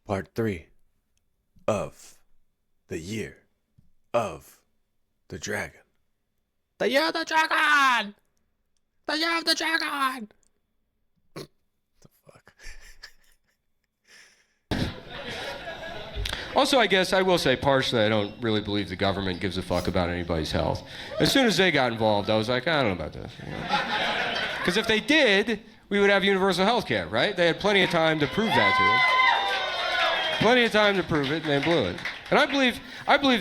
Part 3 of the Year of the Dragon. The Year of the Dragon! The Year of the Dragon! The fuck? Also, I guess I will say partially I don't really believe the government gives a fuck about anybody's health. As soon as they got involved, I was like, I don't know about this. Because if they did, we would have universal health care, right? They had plenty of time to prove that to us. Plenty of time to prove it, and they blew it. And I believe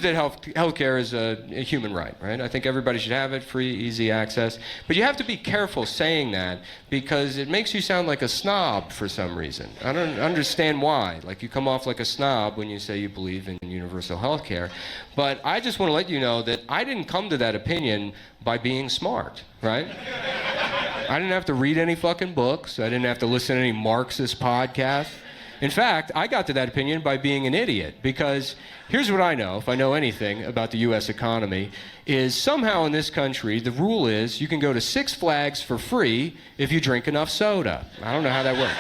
that health care is a human right? I think everybody should have it, free, easy access. But you have to be careful saying that because it makes you sound like a snob for some reason. I don't understand why. Like, you come off like a snob when you say you believe in universal health care. But I just want to let you know that I didn't come to that opinion by being smart, right? I didn't have to read any fucking books. I didn't have to listen to any Marxist podcasts. In fact, I got to that opinion by being an idiot, because here's what I know, if I know anything about the U.S. economy, is somehow in this country, the rule is you can go to Six Flags for free if you drink enough soda. I don't know how that works.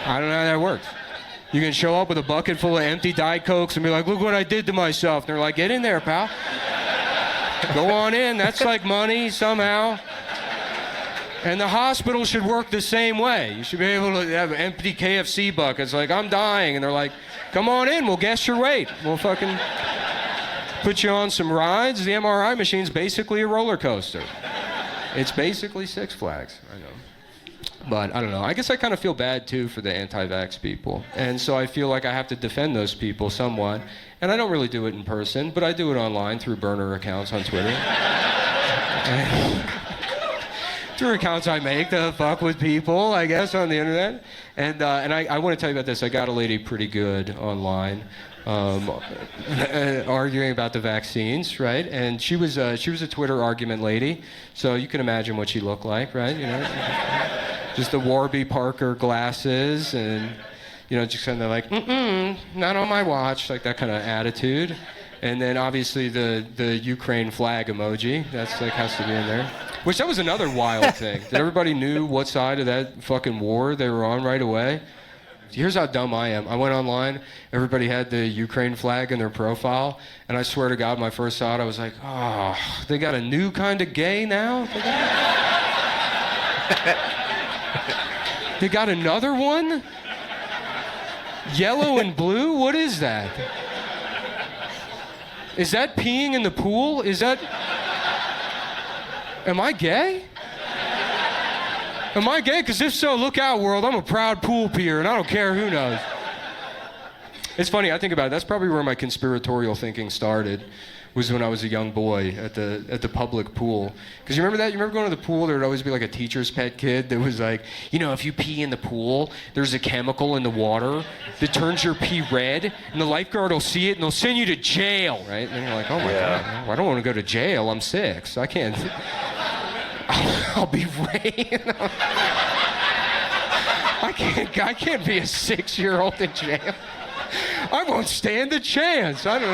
I don't know how that works. You can show up with a bucket full of empty Diet Cokes and be like, look what I did to myself. And they're like, get in there, pal. Go on in. That's like money somehow. And the hospital should work the same way. You should be able to have empty KFC buckets like, I'm dying. And they're like, come on in, we'll guess your weight. We'll fucking put you on some rides. The MRI machine's basically a roller coaster. It's basically Six Flags, I know. But I don't know, I guess I kind of feel bad too for the anti-vax people. And so I feel like I have to defend those people somewhat. And I don't really do it in person, but I do it online through burner accounts on Twitter. Through accounts I make to fuck with people, I guess, on the internet. And I want to tell you about this. I got a lady pretty good online arguing about the vaccines, right? And she was a Twitter argument lady, so you can imagine what she looked like, right? You know, just the Warby Parker glasses and, you know, just kind of like, not on my watch, like that kind of attitude. And then obviously the Ukraine flag emoji, that's like has to be in there. Which that was another wild thing. That everybody knew what side of that fucking war they were on right away. Here's how dumb I am. I went online, everybody had the Ukraine flag in their profile, and I swear to God, my first thought, I was like, oh, they got a new kind of gay now? They got another one? Yellow and blue? What is that? Is that peeing in the pool? Is that... Am I gay? Am I gay? Because if so, look out, world. I'm a proud pool peer, and I don't care who knows. It's funny, I think about it. That's probably where my conspiratorial thinking started, was when I was a young boy at the public pool. Because you remember that? You remember going to the pool? There would always be like a teacher's pet kid that was like, you know, if you pee in the pool, there's a chemical in the water that turns your pee red, and the lifeguard will see it, and they'll send you to jail, right? And you're like, oh my God, I don't want to go to jail. I'm 6. I can't... I'll be raised. I can't be a 6-year-old in jail. I won't stand a chance. I don't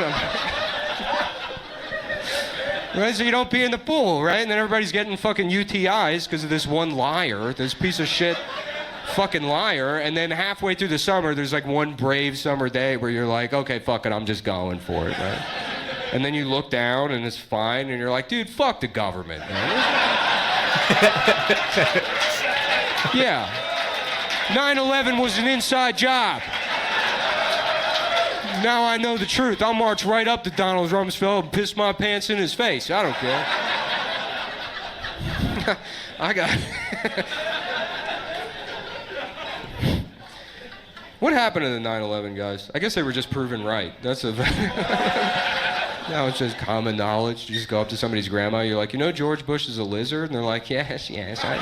know. Right, so you don't pee in the pool, right? And then everybody's getting fucking UTIs because of this one liar, this piece of shit fucking liar. And then halfway through the summer, there's like one brave summer day where you're like, okay, fuck it, I'm just going for it, right? And then you look down and it's fine, and you're like, dude, fuck the government, man. Yeah. 9/11 was an inside job. Now I know the truth. I'll march right up to Donald Rumsfeld and piss my pants in his face. I don't care. I got... What happened to the 9/11 guys? I guess they were just proven right. That's a... Now it's just common knowledge. You just go up to somebody's grandma, you're like, you know George Bush is a lizard? And they're like, yes, I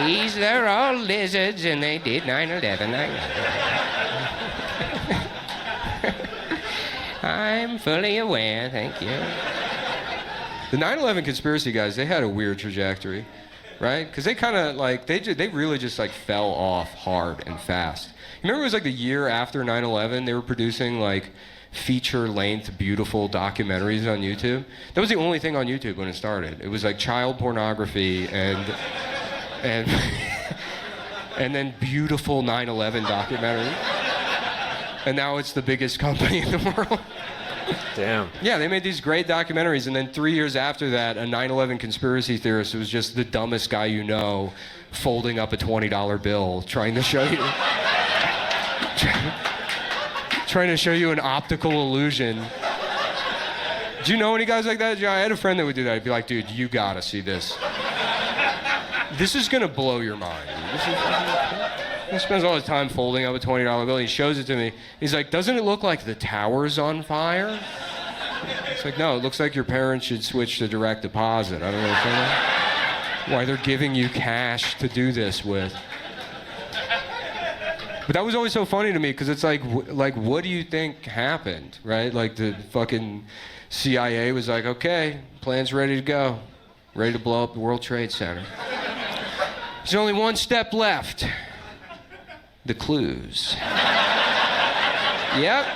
know. They're all lizards, and they did 9/11. I'm fully aware, thank you. The 9/11 conspiracy guys, they had a weird trajectory, right? Because they kind of like, they really just like fell off hard and fast. You remember it was like the year after 9/11, they were producing like feature-length, beautiful documentaries on YouTube. That was the only thing on YouTube when it started. It was like child pornography and and then beautiful 9/11 documentaries. and now it's the biggest company in the world. Damn. Yeah, they made these great documentaries, and then 3 years after that, a 9/11 conspiracy theorist who was just the dumbest guy you know, folding up a $20 bill, trying to show you, trying to show you an optical illusion. Do you know any guys like that? I had a friend that would do that. I'd be like, dude, you gotta see this. This is gonna blow your mind. He spends all his time folding up a $20 bill. He shows it to me. He's like, doesn't it look like the tower's on fire? It's like, no, it looks like your parents should switch to direct deposit. I don't know why they're giving you cash to do this with. But that was always so funny to me because it's like, what do you think happened, right? Like the fucking CIA was like, okay, plan's ready to go. Ready to blow up the World Trade Center. There's only one step left. The clues. Yep.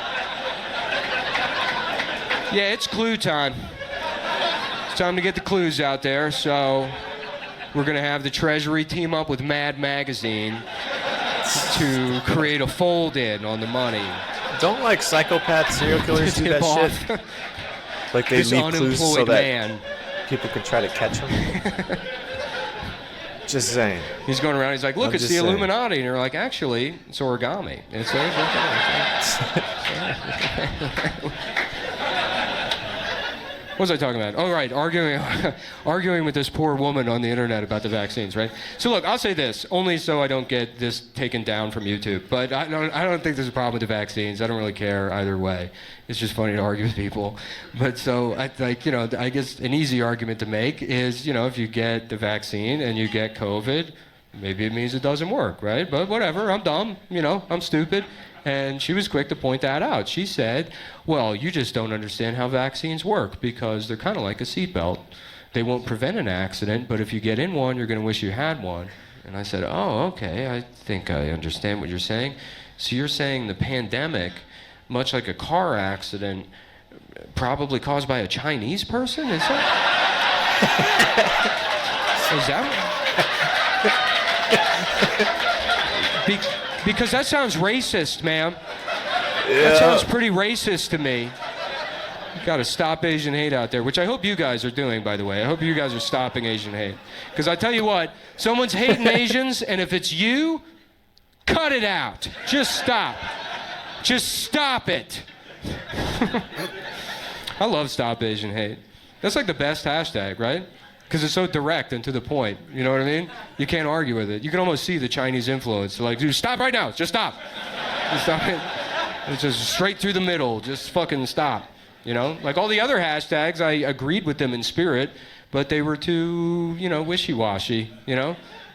Yeah, it's clue time. It's time to get the clues out there, so we're gonna have the Treasury team up with Mad Magazine to create a fold-in on the money. Don't like psychopath serial killers do that shit? Like they This leave clues so unemployed that man. people can try to catch them? Just saying. He's going around, he's like, look, I'm it's just the saying. Illuminati. And you're like, actually, it's origami. And it's What was I talking about? Oh, right, arguing with this poor woman on the internet about the vaccines, right? So look, I'll say this, only so I don't get this taken down from YouTube. But I don't think there's a problem with the vaccines. I don't really care either way. It's just funny to argue with people. But so, I guess an easy argument to make is, if you get the vaccine and you get COVID, maybe it means it doesn't work, right? But whatever, I'm dumb, I'm stupid. And she was quick to point that out. She said, well, you just don't understand how vaccines work because they're kind of like a seatbelt. They won't prevent an accident, but if you get in one, you're going to wish you had one. And I said, oh, okay, I think I understand what you're saying. So you're saying the pandemic, much like a car accident, probably caused by a Chinese person? Is that? Is that? Because that sounds racist, ma'am. Yeah. That sounds pretty racist to me. You gotta stop Asian hate out there, which I hope you guys are doing, by the way. I hope you guys are stopping Asian hate. Because I tell you what, someone's hating Asians, and if it's you, cut it out. Just stop. Just stop it. I love Stop Asian Hate. That's like the best hashtag, right? Because it's so direct and to the point. You know what I mean? You can't argue with it. You can almost see the Chinese influence. They're like, dude, stop right now. Just stop. Just stop it. It's just straight through the middle. Just fucking stop. Like all the other hashtags, I agreed with them in spirit, but they were too, wishy-washy,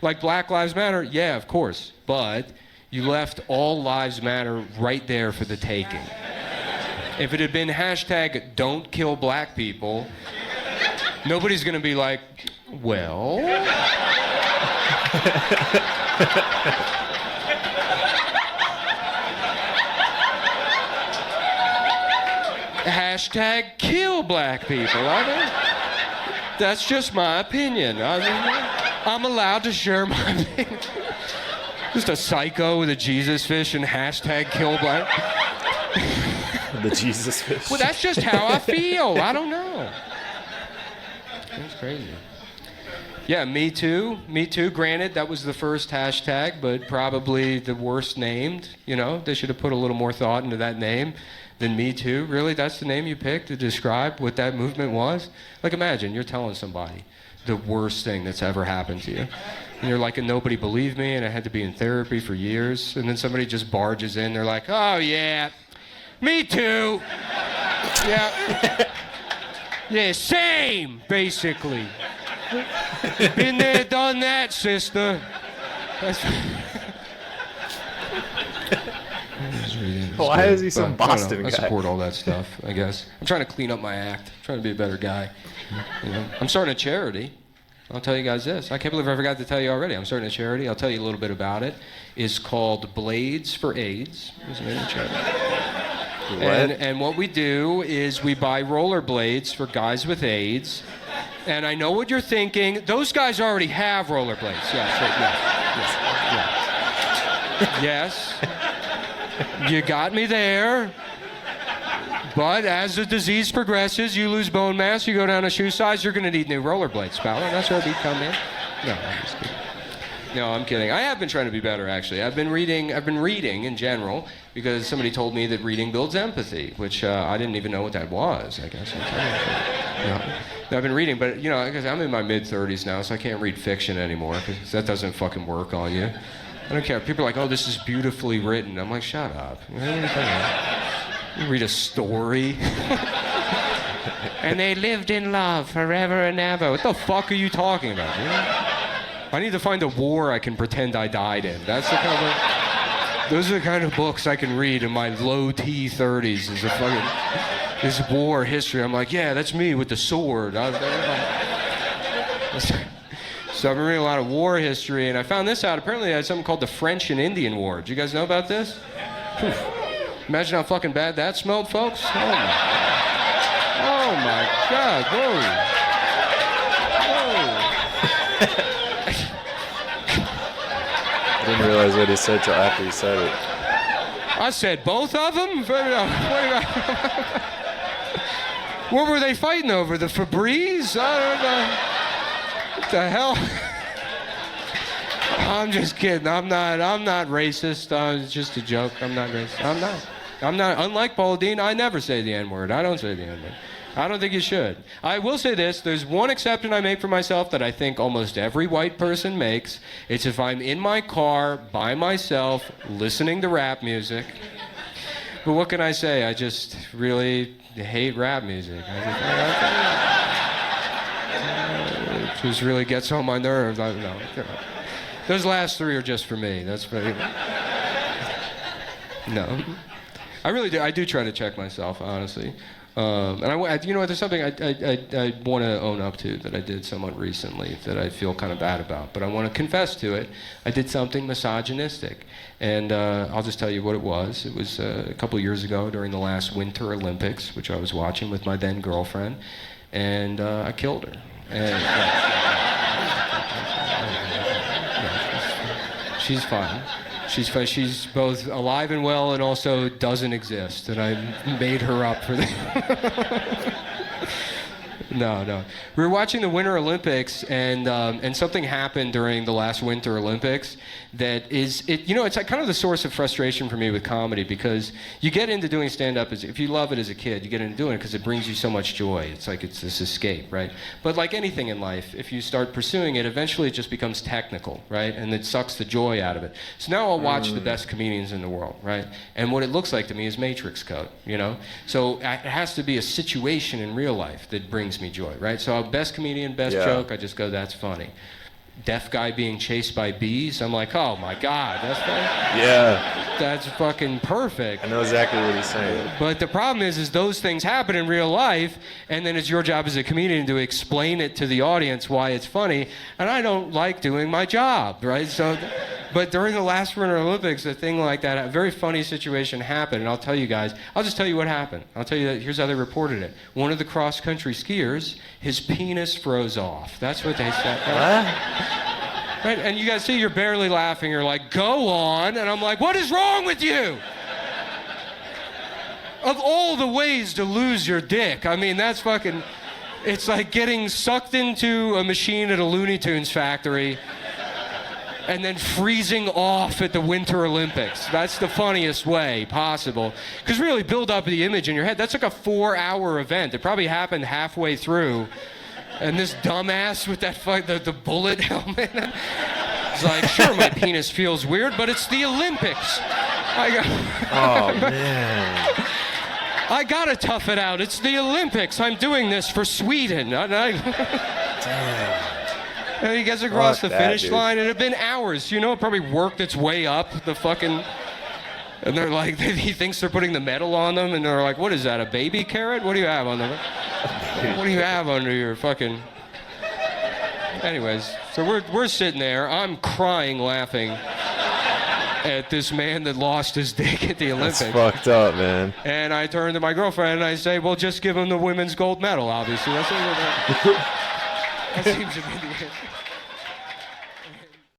Like Black Lives Matter, yeah, of course. But you left all lives matter right there for the taking. If it had been hashtag don't kill black people, nobody's gonna be like, well. Hashtag kill black people. That's just my opinion. I'm allowed to share my opinion. Just a psycho with a Jesus fish and hashtag kill black. The Jesus fish. Well, that's just how I feel. I don't know. That's crazy. Yeah, Me Too. Me Too. Granted, that was the first hashtag, but probably the worst named. They should have put a little more thought into that name than Me Too. Really, that's the name you picked to describe what that movement was? Like, imagine you're telling somebody the worst thing that's ever happened to you. And you're like, and nobody believed me, and I had to be in therapy for years. And then somebody just barges in. They're like, oh, yeah, me too. Yeah. Yeah, same, basically. Been there, done that, sister. Why is he some Boston I guy? support all that stuff, I guess. I'm trying to clean up my act. I'm trying to be a better guy. I'm starting a charity. I'll tell you guys this. I can't believe I forgot to tell you already. I'm starting a charity. I'll tell you a little bit about it. It's called Blades for AIDS. It's the name of the charity. And what we do is we buy rollerblades for guys with AIDS. And I know what you're thinking. Those guys already have rollerblades. Yes. You got me there. But as the disease progresses, you lose bone mass, you go down a shoe size, you're going to need new rollerblades, pal. That's where we come in. No, I'm just kidding. No, I'm kidding. I have been trying to be better, actually. I've been reading in general because somebody told me that reading builds empathy, which I didn't even know what that was, I guess. No, I've been reading, but, you know, because I'm in my mid-30s now, so I can't read fiction anymore because that doesn't fucking work on you. I don't care. People are like, oh, this is beautifully written. I'm like, shut up. You read a story. And they lived in love forever and ever. What the fuck are you talking about? You know? I need to find a war I can pretend I died in. That's the kind of, those are the kind of books I can read in my low T 30s. Is a fucking this war history. I'm like, yeah, that's me with the sword. So I've been reading a lot of war history, and I found this out. Apparently, they had something called the French and Indian War. Did you guys know about this? Whew. Imagine how fucking bad that smelled, folks. Oh my God! Whoa! I didn't realize what he said till after he said it. I said both of them? What were they fighting over? The Febreze? I don't know. What the hell? I'm just kidding. I'm not racist. It's just a joke. I'm not racist. I'm not. Unlike Paul Dean, I never say the N-word. I don't say the N-word. I don't think you should. I will say this, there's one exception I make for myself that I think almost every white person makes. It's if I'm in my car by myself listening to rap music. But what can I say? I just really hate rap music. It just really gets on my nerves. I don't know. Those last three are just for me. That's pretty. No. I really do. I do try to check myself, honestly. And you know what? There's something I want to own up to that I did somewhat recently that I feel kind of bad about, but I want to confess to it. I did something misogynistic, and I'll just tell you what it was. It was a couple of years ago during the last Winter Olympics, which I was watching with my then girlfriend, and I killed her. And, she's fine. She's fine. She's both alive and well and also doesn't exist. And I made her up for that. No. We were watching the Winter Olympics, and something happened during the last Winter Olympics that is, it's like kind of the source of frustration for me with comedy, because you get into doing stand-up, if you love it as a kid, you get into doing it because it brings you so much joy. It's like it's this escape, right? But like anything in life, if you start pursuing it, eventually it just becomes technical, right? And it sucks the joy out of it. So now I'll watch the best comedians in the world, right? And what it looks like to me is Matrix code, you know? So it has to be a situation in real life that brings me joy, right? So best comedian, best joke, I just go, that's funny. Deaf guy being chased by bees, I'm like, oh my God, that's funny. Yeah. That's fucking perfect. I know exactly what he's saying. But the problem is those things happen in real life, and then it's your job as a comedian to explain it to the audience why it's funny, and I don't like doing my job, right? So, but during the last Winter Olympics, a thing like that, a very funny situation happened, and I'll tell you guys, I'll just tell you what happened. I'll tell you that, here's how they reported it. One of the cross-country skiers, his penis froze off. That's what they said. What? Right? And you guys see, you're barely laughing. You're like, go on. And I'm like, what is wrong with you? Of all the ways to lose your dick, I mean, that's fucking, it's like getting sucked into a machine at a Looney Tunes factory and then freezing off at the Winter Olympics. That's the funniest way possible. Because really, build up the image in your head. That's like a 4-hour event. It probably happened halfway through. And this dumbass with that the bullet helmet, it's like, sure, my penis feels weird, but it's the Olympics. Oh, man. I gotta tough it out. It's the Olympics. I'm doing this for Sweden. Damn. And he gets across the finish line, and it had been hours. You know, it probably worked its way up the fucking... And they're like, he thinks they're putting the medal on them, and they're like, what is that, a baby carrot? What do you have on them? What do you have under your fucking... Anyways, so we're sitting there. I'm crying, laughing at this man that lost his dick at the Olympics. That's fucked up, man. And I turn to my girlfriend and I say, well, just give him the women's gold medal, obviously. That seems to be the answer.